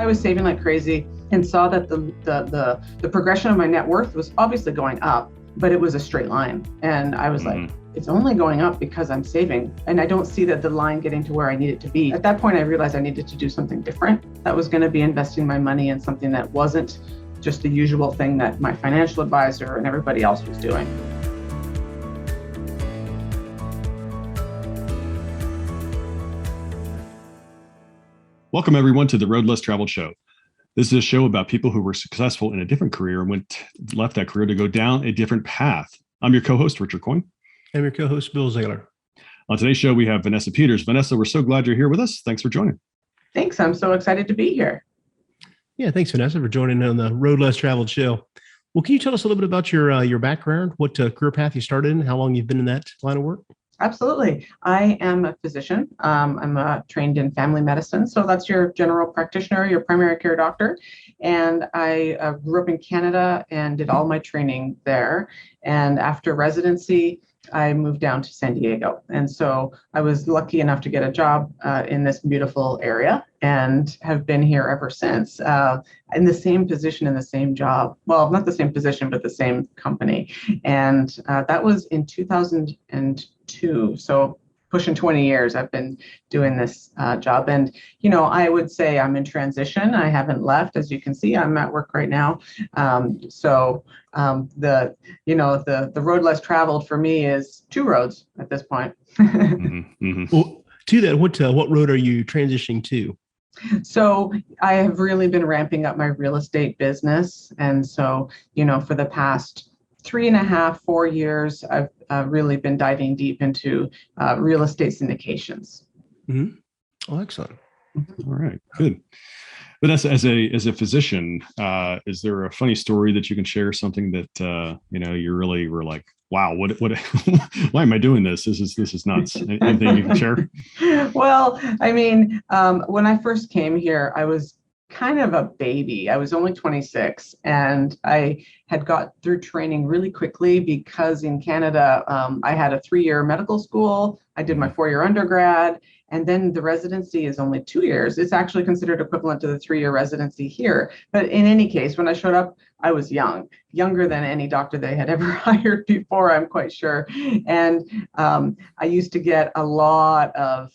I was saving like crazy and saw that the progression of my net worth was obviously going up, but it was a straight line. And I was like, it's only going up because I'm saving. And I don't see that the line getting to where I need it to be. At that point, I realized I needed to do something different. That was going to be investing my money in something that wasn't just the usual thing that my financial advisor and everybody else was doing. Welcome, everyone, to the Road Less Traveled Show. This is a show about people who were successful in a different career and left that career to go down a different path. I'm your co-host, Richard Coyne. I'm your co-host, Bill Zahller. On today's show, we have Vanessa Peters. Vanessa, we're so glad you're here with us. Thanks for joining. Thanks. I'm so excited to be here. Yeah, thanks, Vanessa, for joining on the Road Less Traveled Show. Well, can you tell us a little bit about your background, what career path you started in, how long you've been in that line of work? Absolutely. I am a physician. I'm trained in family medicine. So that's your general practitioner, your primary care doctor. And I grew up in Canada and did all my training there. And after residency, I moved down to San Diego. And so I was lucky enough to get a job in this beautiful area and have been here ever since in the same position, in the same job. Well, not the same position, but the same company. And that was in 2002. So pushing 20 years, I've been doing this job. And, you know, I would say I'm in transition. I haven't left. As you can see, I'm at work right now. The road less traveled for me is two roads at this point. Well, to that, what road are you transitioning to? So I have really been ramping up my real estate business. And so, you know, for the past 3.5, 4 years, I've really been diving deep into real estate syndications. Mm-hmm. Oh, excellent. All right, good. Vanessa, as a physician, is there a funny story that you can share? Something that you really were like, wow, what why am I doing this? This is nuts. Anything you can share? Well, I mean, when I first came here, I was kind of a baby. I was only 26, and I had got through training really quickly because in Canada, I had a 3-year medical school. I did my 4-year undergrad, and then the residency is only 2 years. It's actually considered equivalent to the 3-year residency here. But in any case, when I showed up, I was younger than any doctor they had ever hired before, I'm quite sure. And I used to get a lot of,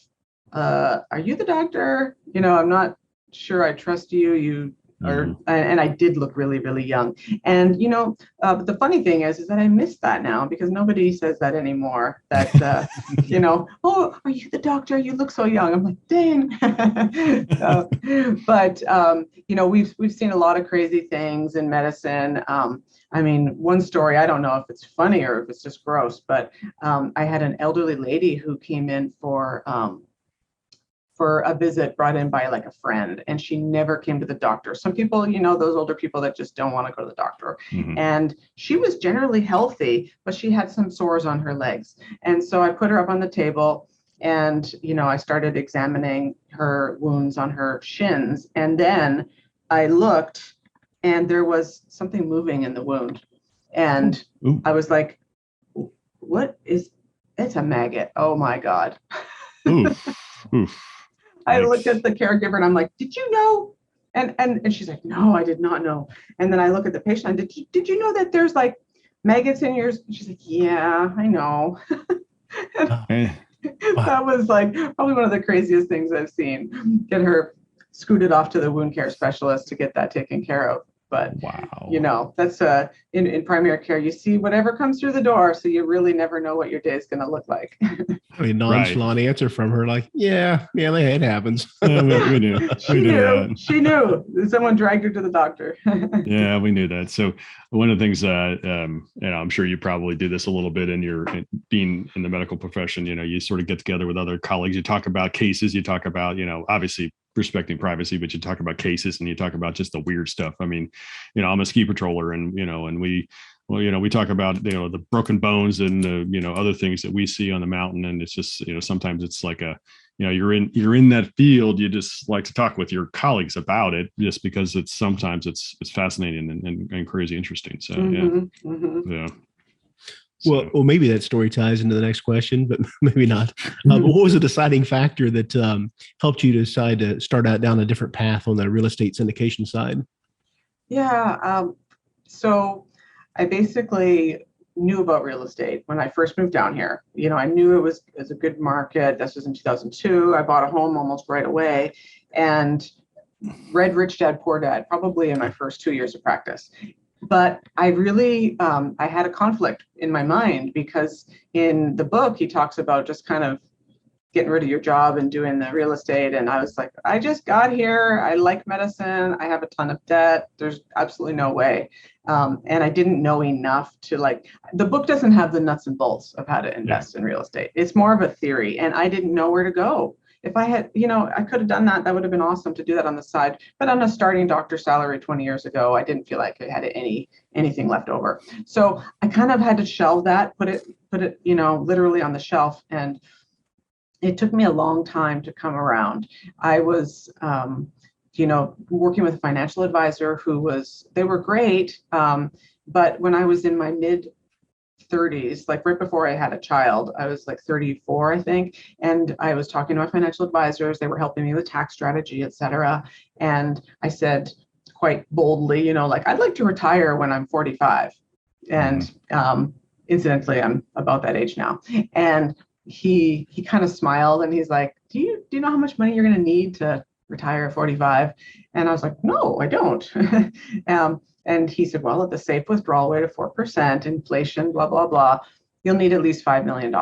are you the doctor? You know, I'm not sure I trust you. And I did look really, really young. And, you know, the funny thing is that I miss that now because nobody says that anymore. That, oh, are you the doctor? You look so young. I'm like, dang. We've seen a lot of crazy things in medicine. I mean, one story, I don't know if it's funny or if it's just gross, but I had an elderly lady who came in for a visit brought in by like a friend, and she never came to the doctor. Some people, you know, those older people that just don't want to go to the doctor. Mm-hmm. And she was generally healthy, but she had some sores on her legs. And so I put her up on the table and, you know, I started examining her wounds on her shins. And then I looked and there was something moving in the wound. And Ooh. I was like, it's a maggot. Oh my God. Oof. Oof. I looked at the caregiver and I'm like, did you know? And she's like, no, I did not know. And then I look at the patient and did you know that there's like maggots in yours? And she's like, yeah, I know. That was like probably one of the craziest things I've seen. Get her scooted off to the wound care specialist to get that taken care of. But, wow. You know, that's in primary care, you see whatever comes through the door. So you really never know what your day is going to look like. I mean, nonchalant answer from her, like, yeah, it happens. We knew. She knew. Someone dragged her to the doctor. Yeah, we knew that. So one of the things I'm sure you probably do this a little bit in being in the medical profession, you know, you sort of get together with other colleagues, you talk about cases, you talk about, you know, obviously respecting privacy, but you talk about cases and you talk about just the weird stuff. I mean, you know, I'm a ski patroller and, you know, and we talk about, you know, the broken bones and the, you know, other things that we see on the mountain. And it's just, you know, sometimes it's like you're in that field. You just like to talk with your colleagues about it just because sometimes it's fascinating and crazy interesting. So, yeah. So, Well, maybe that story ties into the next question, but maybe not. But what was the deciding factor that helped you decide to start out down a different path on the real estate syndication side? Yeah. So I basically knew about real estate when I first moved down here. I knew it was a good market. This was in 2002. I bought a home almost right away and read Rich Dad, Poor Dad, probably in my first 2 years of practice. But I really, I had a conflict in my mind because in the book, he talks about just kind of getting rid of your job and doing the real estate. And I was like, I just got here. I like medicine. I have a ton of debt. There's absolutely no way. And I didn't know enough to the book doesn't have the nuts and bolts of how to invest in real estate. It's more of a theory. And I didn't know where to go. If I had, I could have done that. That would have been awesome to do that on the side. But on a starting doctor salary 20 years ago, I didn't feel like I had anything left over. So I kind of had to shelve that, put it, literally on the shelf. And it took me a long time to come around. I was, working with a financial advisor they were great. But when I was in my mid 30s, like right before I had a child, I was like 34, I think. And I was talking to my financial advisors. They were helping me with tax strategy, et cetera. And I said quite boldly, I'd like to retire when I'm 45. And incidentally, I'm about that age now. And he kind of smiled and he's like, do you know how much money you're going to need to retire at 45? And I was like, no, I don't. And he said, well, at the safe withdrawal rate of 4%, inflation, blah, blah, blah, you'll need at least $5 million.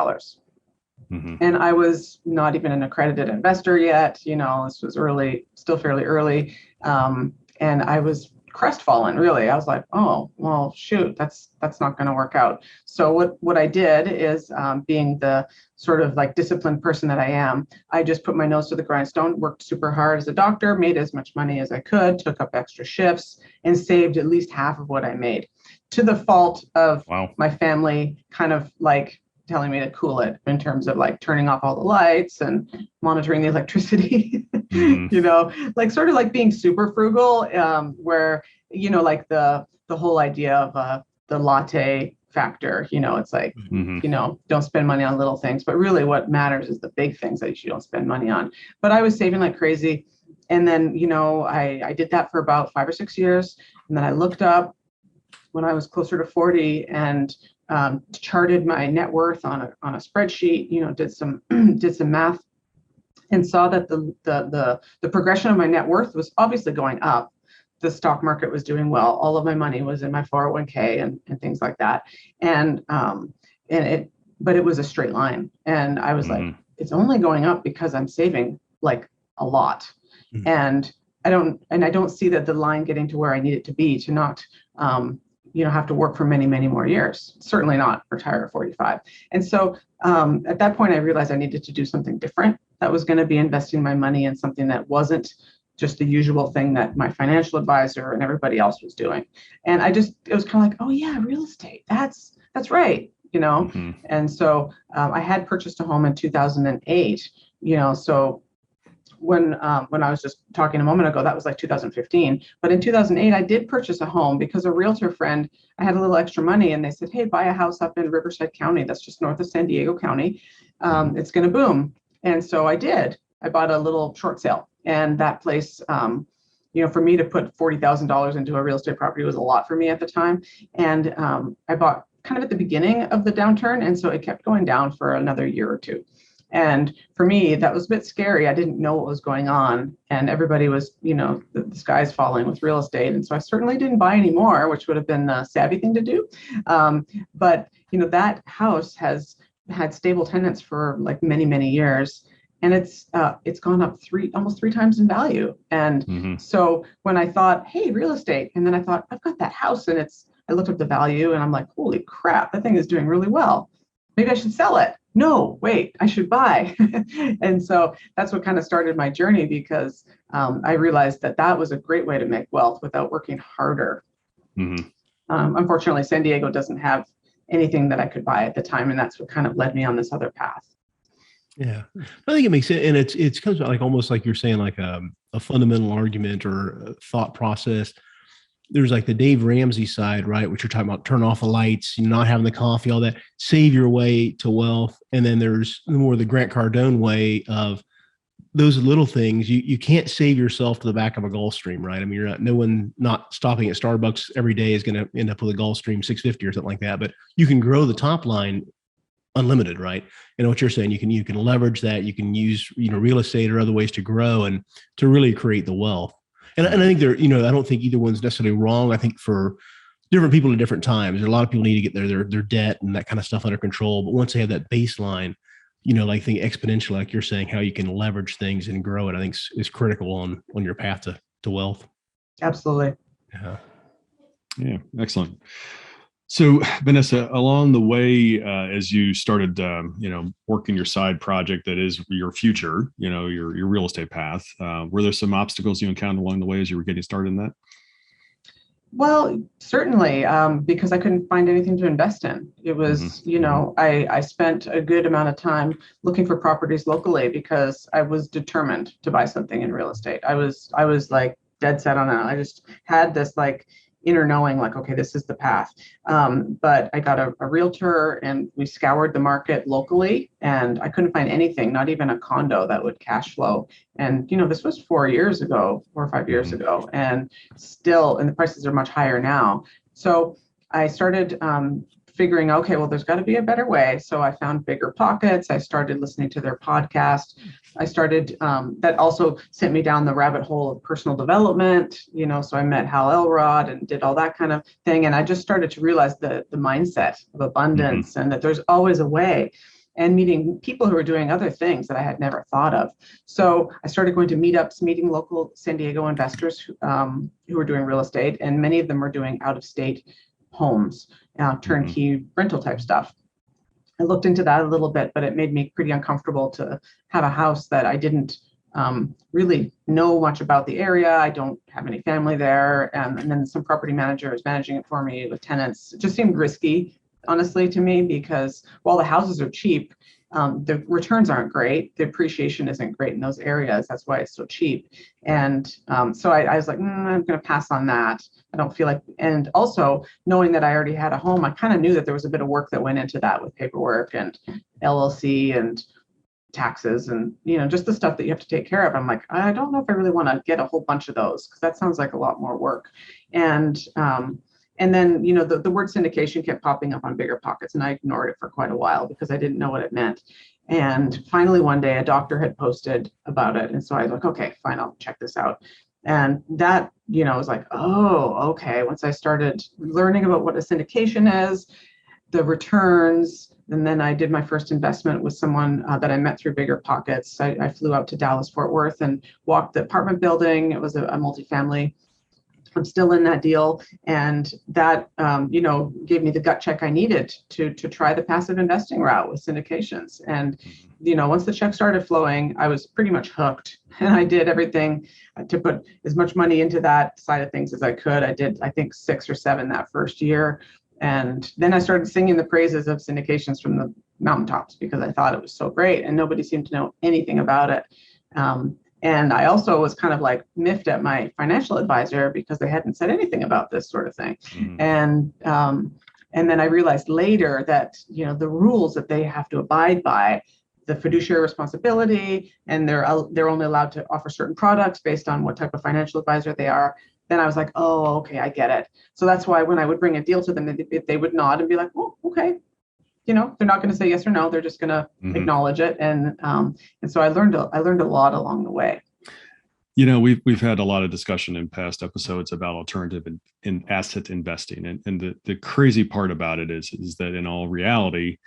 And I was not even an accredited investor yet. This was early, still fairly early. And I was crestfallen, really. I was like, oh, well, shoot, that's not going to work out. So what I did is, being the sort of disciplined person that I am, I just put my nose to the grindstone, worked super hard as a doctor, made as much money as I could, took up extra shifts, and saved at least half of what I made, to the fault of my family kind of telling me to cool it in terms of turning off all the lights and monitoring the electricity, sort of being super frugal, where, the whole idea of the latte factor, it's don't spend money on little things, but really what matters is the big things that you don't spend money on. But I was saving like crazy. And then, I did that for about 5 or 6 years. And then I looked up when I was closer to 40 and charted my net worth on a spreadsheet, did some math and saw that the progression of my net worth was obviously going up. The stock market was doing well. All of my money was in my 401k and things like that. But it was a straight line. And I was like, it's only going up because I'm saving a lot. And I don't see that the line getting to where I need it to be to not, have to work for many, many more years. Certainly not retire at 45. And so at that point, I realized I needed to do something different that was going to be investing my money in something that wasn't just the usual thing that my financial advisor and everybody else was doing. And it was kind of like, oh yeah, real estate. That's right. And so I had purchased a home in 2008, so when I was just talking a moment ago, that was 2015. But in 2008, I did purchase a home because a realtor friend, I had a little extra money and they said, hey, buy a house up in Riverside County. That's just north of San Diego County. It's going to boom. And so I did. I bought a little short sale. And that place, for me to put $40,000 into a real estate property was a lot for me at the time. And I bought kind of at the beginning of the downturn. And so it kept going down for another year or two. And for me, that was a bit scary. I didn't know what was going on. And everybody was, the sky's falling with real estate. And so I certainly didn't buy any more, which would have been the savvy thing to do. But, that house has had stable tenants for many, many years. And it's gone up almost three times in value. And so when I thought, hey, real estate, and then I thought, I've got that house and I looked up the value and I'm like, holy crap, that thing is doing really well. Maybe I should sell it. No, wait, I should buy. And so that's what kind of started my journey because I realized that was a great way to make wealth without working harder. Unfortunately, San Diego doesn't have anything that I could buy at the time. And that's what kind of led me on this other path. Yeah, I think it makes sense. And it comes out almost like you're saying, a fundamental argument or a thought process there's like the Dave Ramsey side, right? Which you're talking about, turn off the lights, not having the coffee, all that, save your way to wealth. And then there's more the Grant Cardone way of those little things. You can't save yourself to the back of a Gulfstream, right? I mean, no one not stopping at Starbucks every day is going to end up with a Gulfstream 650 or something like that. But you can grow the top line unlimited, right? And what you're saying, you can leverage that. You can use, real estate or other ways to grow and to really create the wealth. And I think I don't think either one's necessarily wrong. I think for different people at different times, a lot of people need to get their debt and that kind of stuff under control. But once they have that baseline, like think exponential, like you're saying, how you can leverage things and grow it, I think is critical on your path to wealth. Absolutely. Yeah. Excellent. So Vanessa, along the way, as you started, working your side project that is your future, your real estate path, were there some obstacles you encountered along the way as you were getting started in that? Well, certainly, because I couldn't find anything to invest in. It was, I spent a good amount of time looking for properties locally because I was determined to buy something in real estate. I was like dead set on it. I just had this like inner knowing, like, okay, this is the path. But I got a realtor and we scoured the market locally and I couldn't find anything, not even a condo that would cash flow. And, this was 4 or 5 years ago, and the prices are much higher now. So I started figuring, okay, well, there's got to be a better way. So I found Bigger Pockets. I started listening to their podcast. I started, that also sent me down the rabbit hole of personal development, so I met Hal Elrod and did all that kind of thing. And I just started to realize the mindset of abundance and that there's always a way, and meeting people who are doing other things that I had never thought of. So I started going to meetups, meeting local San Diego investors who were doing real estate, and many of them were doing out-of-state homes, turnkey rental type stuff. I looked into that a little bit, but it made me pretty uncomfortable to have a house that I didn't really know much about the area. I don't have any family there. And then some property manager is managing it for me with tenants. It just seemed risky, honestly, to me, because while the houses are cheap, the returns aren't great. The appreciation isn't great in those areas. That's why it's so cheap. And so I was like, I'm going to pass on that. I don't feel like, and also knowing that I already had a home, I kind of knew that there was a bit of work that went into that with paperwork and LLC and taxes and, just the stuff that you have to take care of. I'm like, I don't know if I really want to get a whole bunch of those, because that sounds like a lot more work. And then, the word syndication kept popping up on Bigger Pockets, and I ignored it for quite a while because I didn't know what it meant. And finally, one day, a doctor had posted about it. And so I was like, okay, fine, I'll check this out. And that, was like, oh, okay. Once I started learning about what a syndication is, the returns, and then I did my first investment with someone that I met through Bigger Pockets. I flew out to Dallas, Fort Worth, and walked the apartment building. It was a multifamily. I'm still in that deal. And that, gave me the gut check I needed to try the passive investing route with syndications. And, once the check started flowing, I was pretty much hooked. And I did everything to put as much money into that side of things as I could. I did, I think, 6 or 7 that first year. And then I started singing the praises of syndications from the mountaintops because I thought it was so great and nobody seemed to know anything about it. And I also was kind of like miffed at my financial advisor because they hadn't said anything about this sort of thing. And then I realized later that, the rules that they have to abide by, the fiduciary responsibility, and they're only allowed to offer certain products based on what type of financial advisor they are. Then I was like, oh, okay, I get it. So that's why when I would bring a deal to them, they would nod and be like, oh, okay. They're not going to say yes or no. They're just going to acknowledge it. And so I learned a lot along the way. We've had a lot of discussion in past episodes about alternative in asset investing. And the crazy part about it is that in all reality,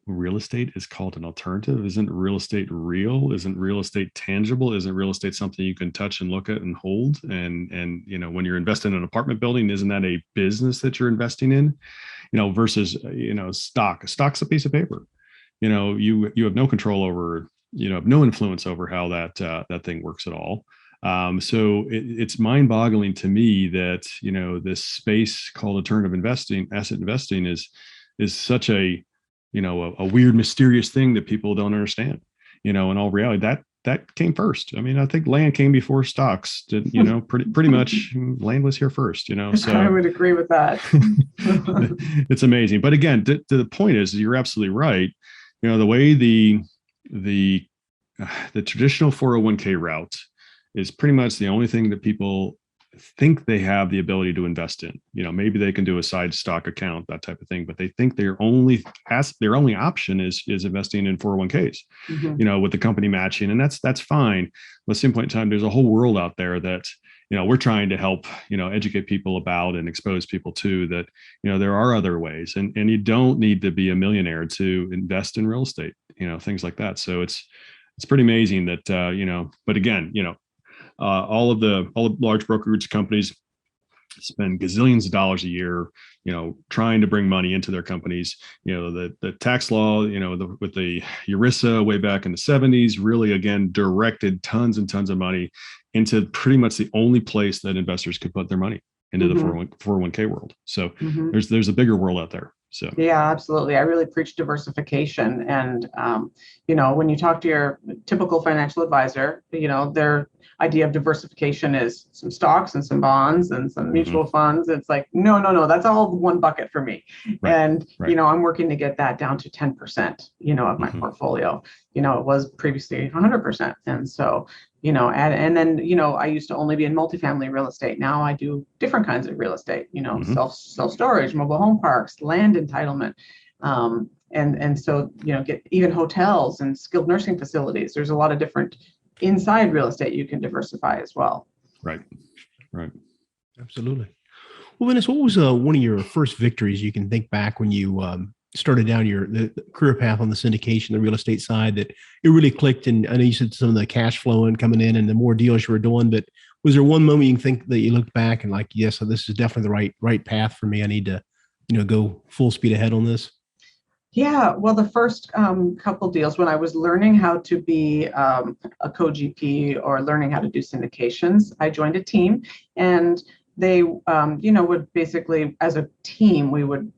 real estate is called an alternative. Isn't real estate real? Isn't real estate tangible? Isn't real estate something you can touch and look at and hold? And when you're investing in an apartment building, isn't that a business that you're investing in? Versus stock. A stock's a piece of paper. You have no control over. Have no influence over how that thing works at all. So it's mind-boggling to me that this space called alternative investing, asset investing, is such a weird, mysterious thing that people don't understand. In all reality, that came first. I mean, I think land came before stocks did, pretty much land was here first, so I would agree with that. It's amazing. But again, the point is, you're absolutely right. The way the traditional 401k route is pretty much the only thing that people think they have the ability to invest in. Maybe they can do a side stock account, that type of thing, but they think their only option is investing in 401ks, with the company matching, and that's fine. But at the same point in time, there's a whole world out there that we're trying to help educate people about and expose people to, that there are other ways, and you don't need to be a millionaire to invest in real estate, things like that. So it's pretty amazing that but again, all of the large brokerage companies spend gazillions of dollars a year, trying to bring money into their companies. The tax law, with the ERISA way back in the 70s, really, again, directed tons and tons of money into pretty much the only place that investors could put their money, into the 401k world. So there's a bigger world out there. So yeah, absolutely. I really preach diversification. And, when you talk to your typical financial advisor, their idea of diversification is some stocks and some bonds and some mutual funds. It's like, no, that's all one bucket for me. Right. And, I'm working to get that down to 10%, of my portfolio. It was previously 100%. And so, and then, I used to only be in multifamily real estate. Now I do different kinds of real estate, self-storage, mobile home parks, land entitlement. And so, get even hotels and skilled nursing facilities. There's a lot of different inside real estate you can diversify as well. Right. Absolutely. Well, Vanessa, what was one of your first victories you can think back when you started down the career path on the syndication, the real estate side, that it really clicked? And I know you said some of the cash flow and coming in and the more deals you were doing, but was there one moment you can think that you looked back and like, yes, so this is definitely the right path for me. I need to, go full speed ahead on this? Yeah, well, the first couple deals, when I was learning how to be a co-GP or learning how to do syndications, I joined a team, and they, would basically, as a team, we would,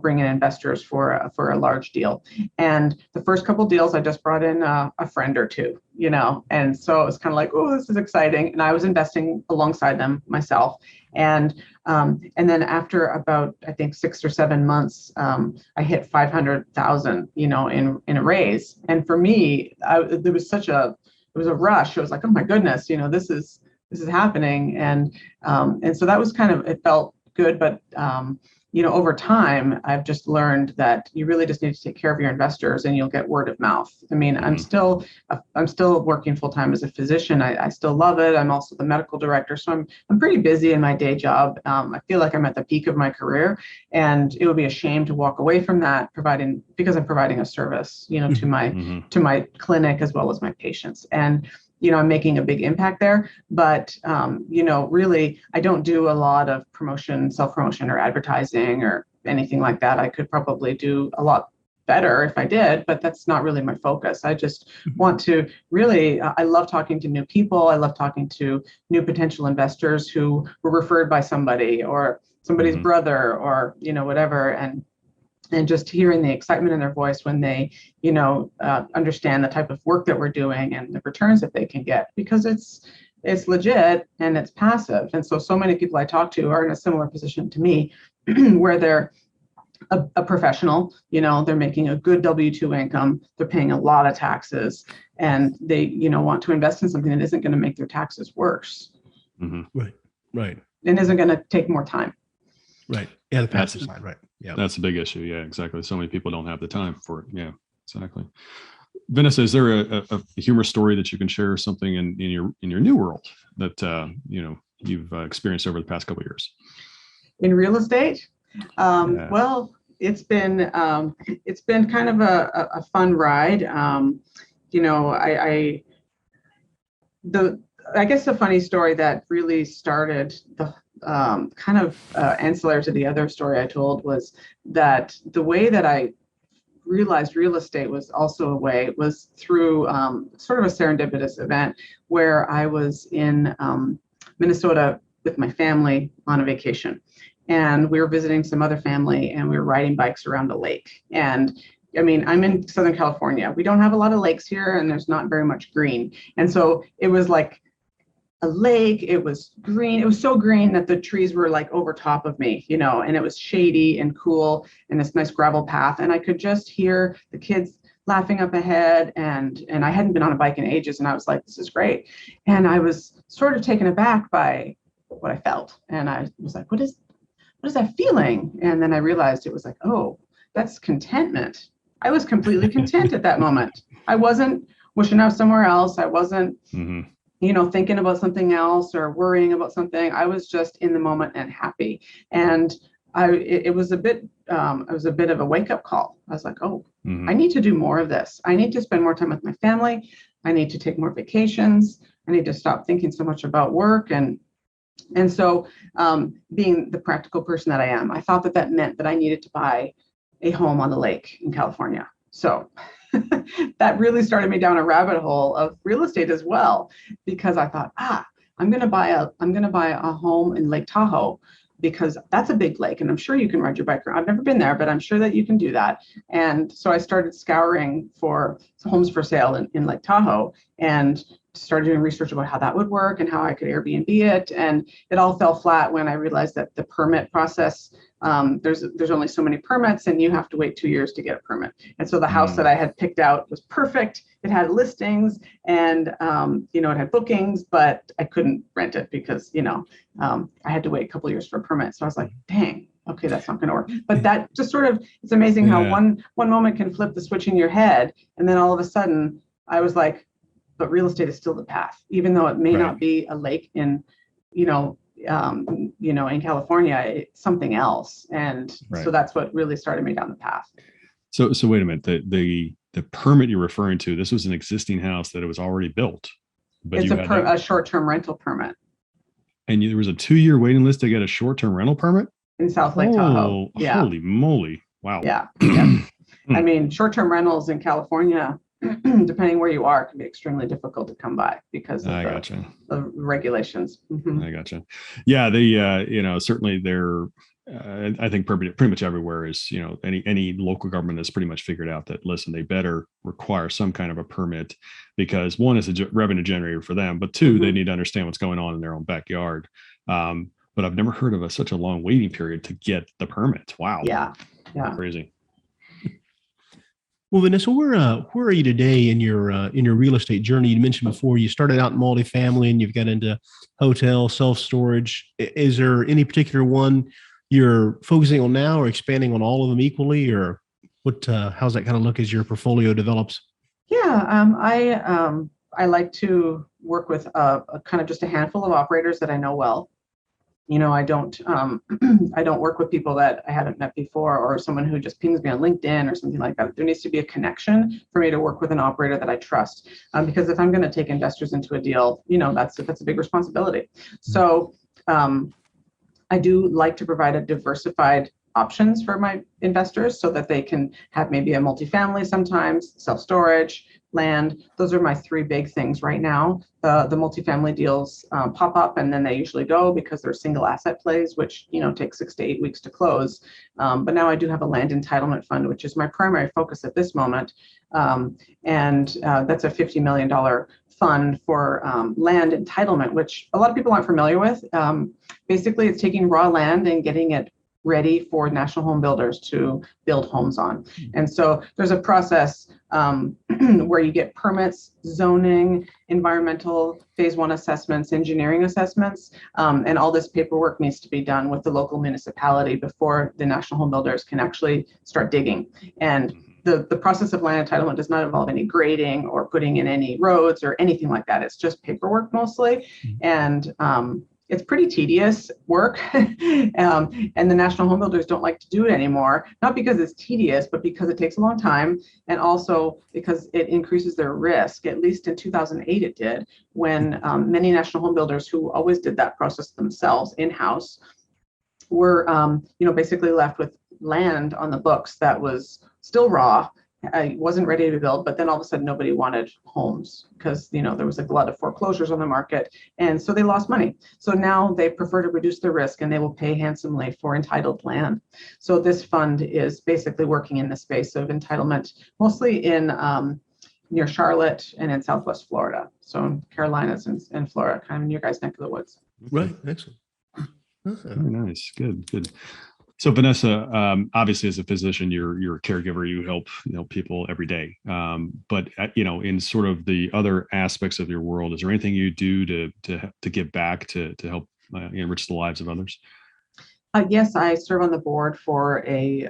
bring in investors for a large deal. And the first couple deals, I just brought in a friend or two, and so it was kind of like, oh, this is exciting. And I was investing alongside them myself. And then after about, I think 6 or 7 months, I hit 500,000, in a raise. And for me, it was a rush. It was like, oh my goodness, this is happening. And so that was it felt good, but over time, I've just learned that you really just need to take care of your investors, and you'll get word of mouth. I mean, I'm still working full time as a physician. I still love it. I'm also the medical director, so I'm pretty busy in my day job. I feel like I'm at the peak of my career, and it would be a shame to walk away from that, because I'm providing a service, to my clinic as well as my patients. And I'm making a big impact there, but, really, I don't do a lot of promotion, self-promotion or advertising or anything like that. I could probably do a lot better if I did, but that's not really my focus. I just want to really, I love talking to new people. I love talking to new potential investors who were referred by somebody or somebody's brother or, whatever. And just hearing the excitement in their voice when they, understand the type of work that we're doing and the returns that they can get, because it's legit and it's passive. And so many people I talk to are in a similar position to me, where they're a professional, they're making a good W-2 income, they're paying a lot of taxes, and they, want to invest in something that isn't going to make their taxes worse. Right. And isn't going to take more time. Right. Yeah, the passive side, right. Yeah. That's a big issue. Yeah, exactly. So many people don't have the time for it. Yeah, exactly. Vanessa, is there a humor story that you can share, something in your new world that you've experienced over the past couple of years? In real estate? Well, it's been kind of a fun ride. I guess the funny story that really started the ancillary to the other story I told was that the way that I realized real estate was also was through sort of a serendipitous event where I was in Minnesota with my family on a vacation. And we were visiting some other family, and we were riding bikes around a lake. And I mean, I'm in Southern California. We don't have a lot of lakes here, and there's not very much green. And so it was like a lake. It was green. It was so green that the trees were like over top of me, and it was shady and cool and this nice gravel path. And I could just hear the kids laughing up ahead. And I hadn't been on a bike in ages. And I was like, this is great. And I was sort of taken aback by what I felt. And I was like, what is that feeling? And then I realized it was like, oh, that's contentment. I was completely content at that moment. I wasn't wishing I was somewhere else. I wasn't, thinking about something else or worrying about something. I was just in the moment and happy. And it was a bit of a wake up call. I was like, oh, I need to do more of this. I need to spend more time with my family. I need to take more vacations. I need to stop thinking so much about work. And so being the practical person that I am, I thought that meant that I needed to buy a home on the lake in California. So that really started me down a rabbit hole of real estate as well, because I thought, I'm going to buy a home in Lake Tahoe, because that's a big lake and I'm sure you can ride your bike around. I've never been there, but I'm sure that you can do that. And so I started scouring for homes for sale in Lake Tahoe and started doing research about how that would work and how I could Airbnb it. And it all fell flat when I realized that the permit process, there's only so many permits and you have to wait 2 years to get a permit. And so the house that I had picked out was perfect. It had listings and, it had bookings, but I couldn't rent it because, I had to wait a couple of years for a permit. So I was like, dang, okay, that's not going to work. But that just sort of, it's amazing how one moment can flip the switch in your head. And then all of a sudden I was like, but real estate is still the path, even though it may not be a lake in, in California, it's something else. And so that's what really started me down the path. So wait a minute, the permit you're referring to, this was an existing house that it was already built, but it's a short-term rental permit. And there was a 2-year waiting list to get a short-term rental permit in South Lake Tahoe. Yeah. Holy moly. Wow. Yeah. I mean, short-term rentals in California, depending where you are, can be extremely difficult to come by because of the regulations. I gotcha. Yeah, they, certainly they're, I think pretty much everywhere is, any local government has pretty much figured out that, listen, they better require some kind of a permit because one is a revenue generator for them, but two, they need to understand what's going on in their own backyard. But I've never heard of such a long waiting period to get the permit. Wow. Yeah. Crazy. Well, Vanessa, where are you today in your real estate journey? You mentioned before you started out in multifamily and you've got into hotel, self-storage. Is there any particular one you're focusing on now or expanding on all of them equally, or what? How's that kind of look as your portfolio develops? Yeah, I like to work with a kind of just a handful of operators that I know well. I don't work with people that I haven't met before or someone who just pings me on LinkedIn or something like that. There needs to be a connection for me to work with an operator that I trust, because if I'm going to take investors into a deal, that's a big responsibility. So I do like to provide a diversified options for my investors so that they can have maybe a multifamily sometimes, self-storage, land. Those are my three big things right now. The multifamily deals pop up and then they usually go because they're single asset plays, which take 6 to 8 weeks to close. But now I do have a land entitlement fund, which is my primary focus at this moment. And that's a $50 million fund for land entitlement, which a lot of people aren't familiar with. Basically, it's taking raw land and getting it ready for national home builders to build homes on. And so there's a process where you get permits, zoning, environmental, phase 1 assessments, engineering assessments, and all this paperwork needs to be done with the local municipality before the national home builders can actually start digging. And the process of land entitlement does not involve any grading or putting in any roads or anything like that. It's just paperwork mostly. And it's pretty tedious work, and the national home builders don't like to do it anymore, not because it's tedious, but because it takes a long time, and also because it increases their risk. At least in 2008 it did, when many national home builders who always did that process themselves in-house were basically left with land on the books that was still raw, wasn't ready to build, but then all of a sudden nobody wanted homes because, there was a glut of foreclosures on the market. And so they lost money. So now they prefer to reduce their risk and they will pay handsomely for entitled land. So this fund is basically working in the space of entitlement, mostly in near Charlotte and in Southwest Florida. So Carolinas and Florida, kind of in your guys' neck of the woods. Right. Excellent. Very nice. Good. So Vanessa, obviously as a physician, you're a caregiver, you help people every day. But in sort of the other aspects of your world, is there anything you do to give back to help enrich the lives of others? Yes, I serve on the board for a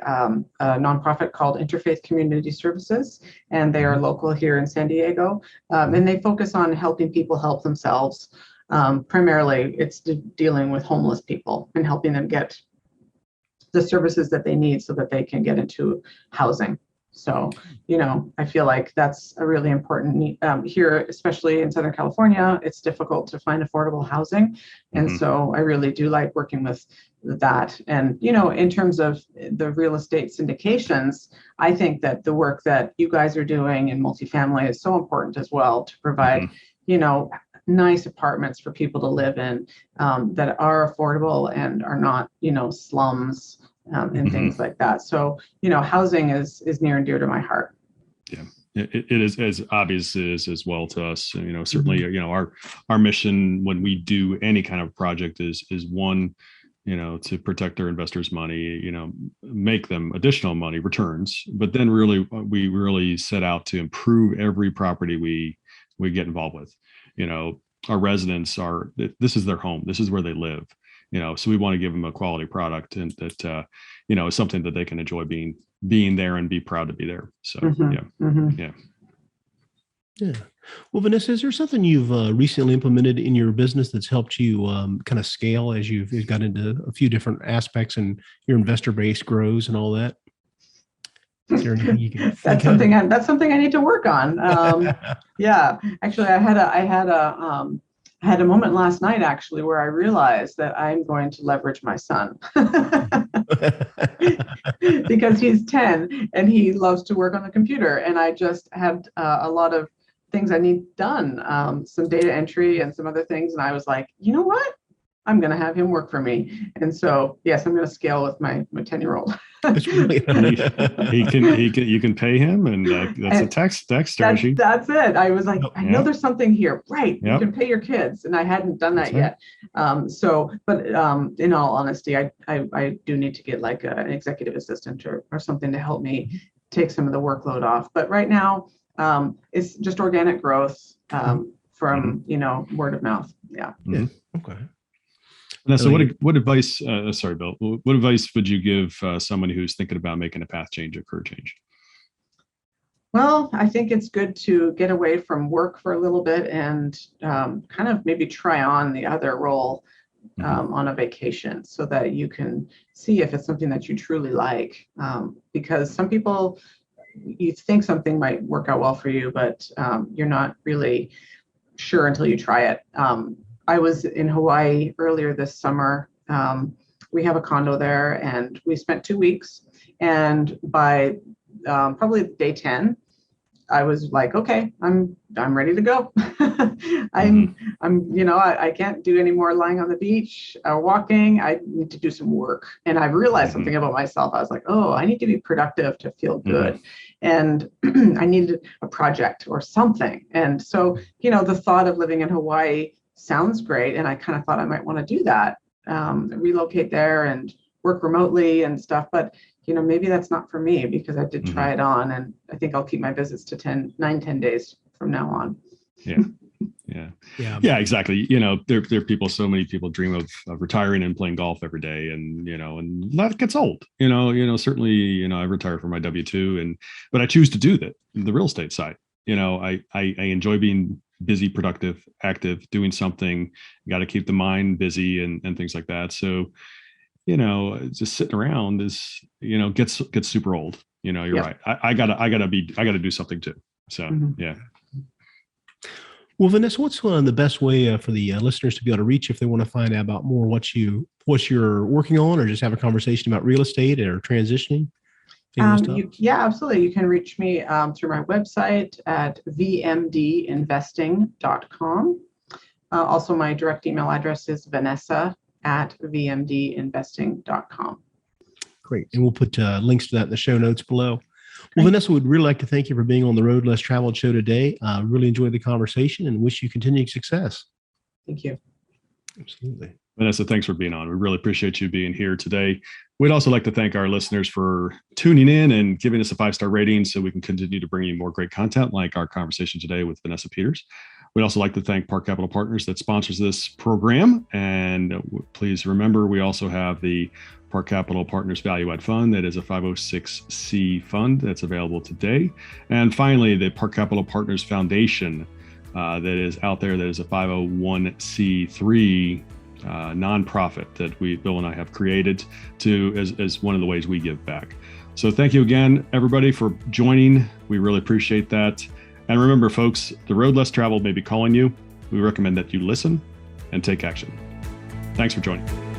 nonprofit called Interfaith Community Services, and they are local here in San Diego. And they focus on helping people help themselves. Primarily, it's dealing with homeless people and helping them get the services that they need so that they can get into housing. So, I feel like that's a really important need here, especially in Southern California. It's difficult to find affordable housing. And so I really do like working with that. And, in terms of the real estate syndications, I think that the work that you guys are doing in multifamily is so important as well to provide, nice apartments for people to live in that are affordable and are not, slums and things like that. So, housing is near and dear to my heart. Yeah, it is as obvious as well to us. Certainly, our mission when we do any kind of project is one, to protect our investors' money, make them additional money returns, but then we really set out to improve every property we get involved with. Our residents this is their home. This is where they live. So we want to give them a quality product and that, is something that they can enjoy being there and be proud to be there. So, Yeah. Well, Vanessa, is there something you've recently implemented in your business that's helped you kind of scale as you've got into a few different aspects and your investor base grows and all that? Is there anything you can that's something I need to work on. Yeah, actually, I had a moment last night actually where I realized that I'm going to leverage my son because he's 10 and he loves to work on the computer, and I just have a lot of things I need done, some data entry and some other things, and I was like, you know what? I'm going to have him work for me. And so, yes, I'm going to scale with my 10-year-old. You can pay him, and that's a tax strategy. That's it. I was like, I know there's something here, right? You can pay your kids, and I hadn't done that yet. But in all honesty, I do need to get like an executive assistant or something to help me take some of the workload off. But right now, it's just organic growth from word of mouth. Yeah. Okay. Now, so what advice? Sorry, Bill. What advice would you give someone who's thinking about making a path change, a career change? Well, I think it's good to get away from work for a little bit and kind of maybe try on the other role on a vacation so that you can see if it's something that you truly like. Because some people, you think something might work out well for you, but you're not really sure until you try it. I was in Hawaii earlier this summer. We have a condo there, and we spent 2 weeks. And by probably day 10, I was like, okay, I'm ready to go. I can't do any more lying on the beach or walking. I need to do some work. And I realized something about myself. I was like, oh, I need to be productive to feel good. And I needed a project or something. And so, the thought of living in Hawaii sounds great. And I kind of thought I might want to do that, relocate there and work remotely and stuff. But, maybe that's not for me because I did try it on, and I think I'll keep my visits to 10 days from now on. Yeah, exactly. There are people, so many people dream of retiring and playing golf every day, and that gets old. Certainly, I retire from my W-2, but I choose to do that. The real estate side, I enjoy being busy, productive, active, doing something. Got to keep the mind busy and things like that. So, just sitting around is, gets super old. You're right. I gotta do something too. So, yeah. Well, Vanessa, what's the best way for the listeners to be able to reach if they want to find out about more what you're working on, or just have a conversation about real estate or transitioning? Yeah, absolutely. You can reach me through my website at vmdinvesting.com. Also, my direct email address is vanessa@vmdinvesting.com. Great. And we'll put links to that in the show notes below. Well, Vanessa, we'd really like to thank you for being on the Road Less Traveled show today. Really enjoyed the conversation and wish you continued success. Thank you. Absolutely. Vanessa, thanks for being on. We really appreciate you being here today. We'd also like to thank our listeners for tuning in and giving us a 5-star rating so we can continue to bring you more great content like our conversation today with Vanessa Peters. We'd also like to thank Park Capital Partners that sponsors this program. And please remember, we also have the Park Capital Partners Value Add Fund. That is a 506c fund that's available today. And finally, the Park Capital Partners Foundation that is out there. That is a 501c3 nonprofit that Bill and I have created as one of the ways we give back. So thank you again, everybody, for joining. We really appreciate that. And remember, folks, the road less traveled may be calling you. We recommend that you listen and take action. Thanks for joining.